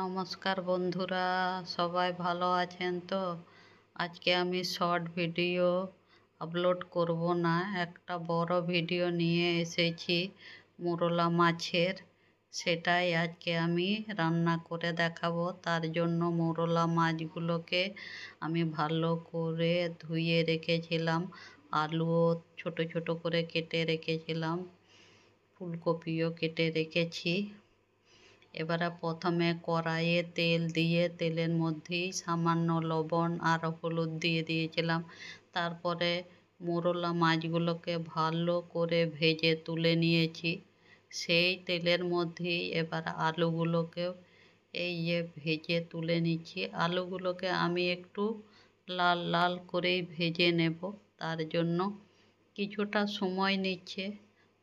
নমস্কার বন্ধুরা, সবাই ভালো আছেন তো? আজকে আমি শর্ট ভিডিও আপলোড করব না, একটা বড় ভিডিও নিয়ে এসেছি মোরলা মাছের। সেটাই আজকে আমি রান্না করে দেখাবো। তার জন্য মোরলা মাছগুলোকে আমি ভালো করে ধুয়ে রেখেছিলাম, আলুও ছোট ছোট করে কেটে রেখেছিলাম, ফুলকপিও কেটে রেখেছি। এবারে প্রথমে কড়াইয়ে তেল দিয়ে তেলের মধ্যেই সামান্য লবণ আর হলুদ দিয়ে দিয়েছিলাম। তারপরে মোরলা মাছগুলোকে ভালো করে ভেজে তুলে নিয়েছি। সেই তেলের মধ্যেই এবার আলুগুলোকেও এই যে ভেজে তুলে নিচ্ছি। আলুগুলোকে আমি একটু লাল লাল করেই ভেজে নেব, তার জন্য কিছুটা সময় নিচ্ছে,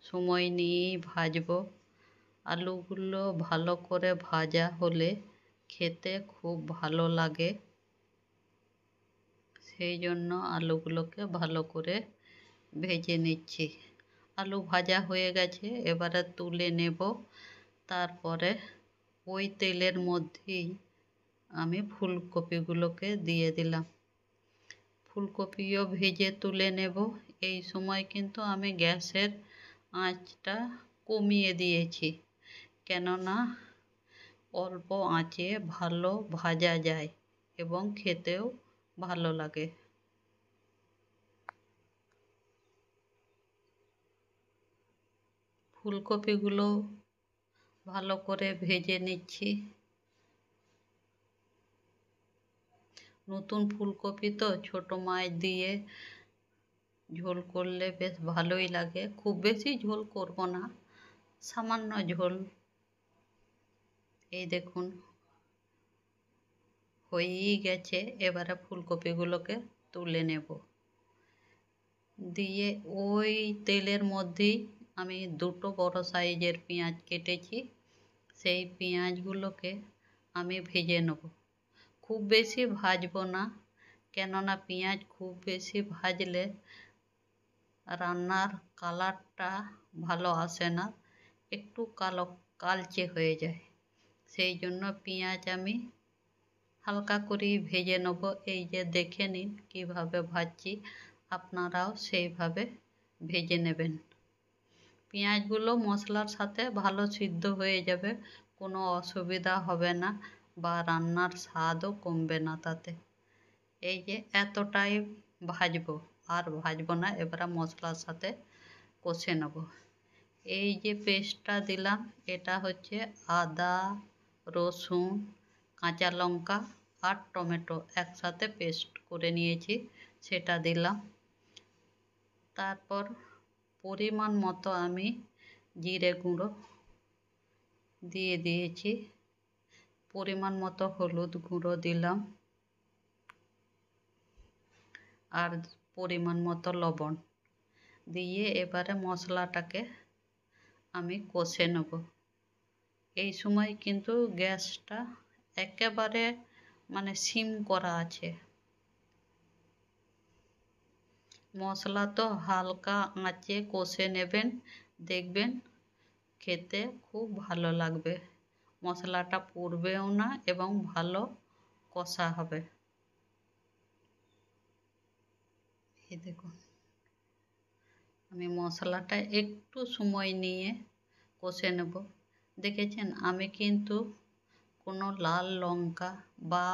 সময় নিয়েই ভাজবো। আলুগুলো ভালো করে ভাজা হলে খেতে খুব ভালো লাগে, সেই জন্য আলুগুলোকে ভালো করে ভেজে নিচ্ছি। আলু ভাজা হয়ে গেছে, এবারে তুলে নেব। তারপরে ওই তেলের মধ্যেই আমি ফুলকপিগুলোকে দিয়ে দিলাম, ফুলকপিও ভেজে তুলে নেব। এই সময় কিন্তু আমি গ্যাসের আঁচটা কমিয়ে দিয়েছি, কেননা অল্প আঁচে ভালো ভাজা যায় এবং খেতেও ভালো লাগে। ফুলকপিগুলো ভালো করে ভেজে নিচ্ছি। নতুন ফুলকপি তো, ছোট মাছ দিয়ে ঝোল করলে বেশ ভালোই লাগে। খুব বেশি ঝোল করব না, সামান্য ঝোল। এই দেখুন হয়েই গেছে। এবারে ফুলকপিগুলোকে তুলে নেব। দিয়ে ওই তেলের মধ্যেই আমি দুটো বড় সাইজের পেঁয়াজ কেটেছি, সেই পেঁয়াজগুলোকে আমি ভেজে নেব। খুব বেশি ভাজবো না, কেননা পেঁয়াজ খুব বেশি ভাজলে রান্নার কালারটা ভালো আসে না, একটু কালো কালচে হয়ে যায়। সেই জন্য পেঁয়াজ আমি হালকা করেই ভেজে নেব। এই যে দেখে নিন কীভাবে ভাজছি, আপনারাও সেইভাবে ভেজে নেবেন। পেঁয়াজগুলো মশলার সাথে ভালো সিদ্ধ হয়ে যাবে, কোনো অসুবিধা হবে না বা রান্নার স্বাদও কমবে না তাতে। এই যে এতটাই ভাজবো, আর ভাজবো না। এবারে মশলার সাথে কষে নেব। এই যে পেস্টটা দিলাম, এটা হচ্ছে আদা, রসুন, কাঁচা লঙ্কা আর টমেটো একসাথে পেস্ট করে নিয়েছি, সেটা দিলাম। তারপর পরিমাণ মতো আমি জিরে গুঁড়ো দিয়ে দিয়েছি, পরিমাণ মতো হলুদ গুঁড়ো দিলাম, আর পরিমাণ মতো লবণ দিয়ে এবারে মশলাটাকে আমি কষে নেব। এই সময় কিন্তু গ্যাসটা একেবারে সিম করা আছে। মশলা তো হালকা আঁচে কষে নেবেন, দেখবেন খেতে খুব ভালো লাগবে। মশলাটা পুড়বেও না এবং ভালো কষা হবে। এই দেখুন আমি মশলাটা একটু সময় নিয়ে কষে নেব। দেখেছেন আমি কিন্তু কোনো লাল লঙ্কা বা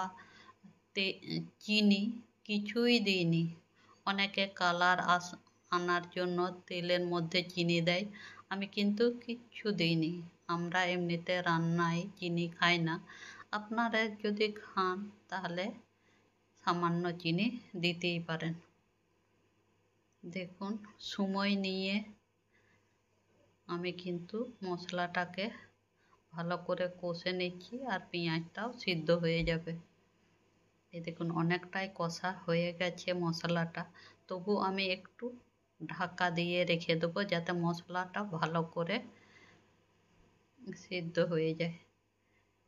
চিনি কিছুই দিইনি। অনেকে কালার আনার জন্য তেলের মধ্যে চিনি দেয়, আমি কিন্তু কিচ্ছু দিইনি। আমরা এমনিতে রান্নায় চিনি খাই না, আপনারা যদি খান তাহলে সামান্য চিনি দিতেই পারেন। দেখুন সময় নিয়ে আমি কিন্তু মশলাটাকে ভালো করে কষে নিচ্ছি, আর পেঁয়াজটাও সিদ্ধ হয়ে যাবে। এই দেখুন অনেকটাই কষা হয়ে গেছে মশলাটা, তবু আমি একটু ঢাকা দিয়ে রেখে দেবো যাতে মশলাটা ভালো করে সিদ্ধ হয়ে যায়।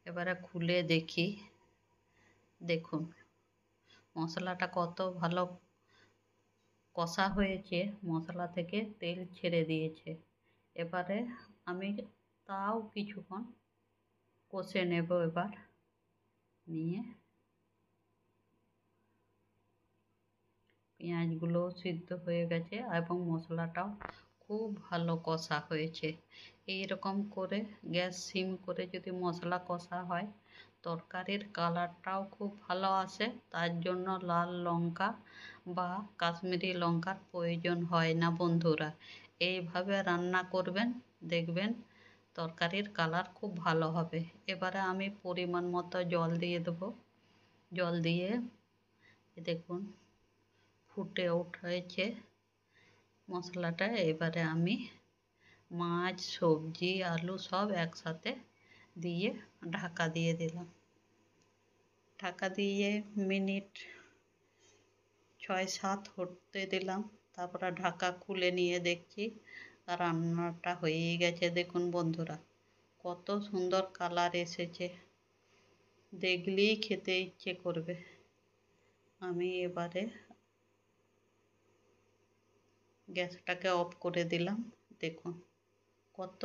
এবারে খুলে দেখি, দেখুন মশলাটা কত ভালো কষা হয়েছে, মশলা থেকে তেল ছেড়ে দিয়েছে। এবারে আমি তাও কিছুক্ষণ কষে নেব। এবার নিয়ে পেঁয়াজগুলো সিদ্ধ হয়ে গেছে এবং মশলাটাও খুব ভালো কষা হয়েছে। এই রকম করে গ্যাস সিম করে যদি মশলা কষা হয় তরকারির কালারটাও খুব ভালো আসে। তার জন্য লাল লঙ্কা বা কাশ্মীরি লঙ্কার প্রয়োজন হয় না বন্ধুরা। এইভাবে রান্না করবেন, দেখবেন তরকারির কালার খুব ভালো হবে। এবারে আমি পরিমাণ মতো জল দিয়ে দেবো। জল দিয়ে দেখুন ফুটে উঠেছে মশলাটা। এবারে আমি মাছ, সবজি, আলু সব একসাথে দিয়ে ঢাকা দিয়ে দিলাম। ঢাকা দিয়ে মিনিট 6-7 হতে দিলাম। তারপরে ঢাকা খুলে নিয়ে দেখছি রান্নাটা হয়ে গেছে। দেখুন বন্ধুরা কত সুন্দর কালার এসেছে, দেখলেই খেতে ইচ্ছে করবে। আমি এবারে গ্যাসটাকে অফ করে দিলাম। দেখুন কত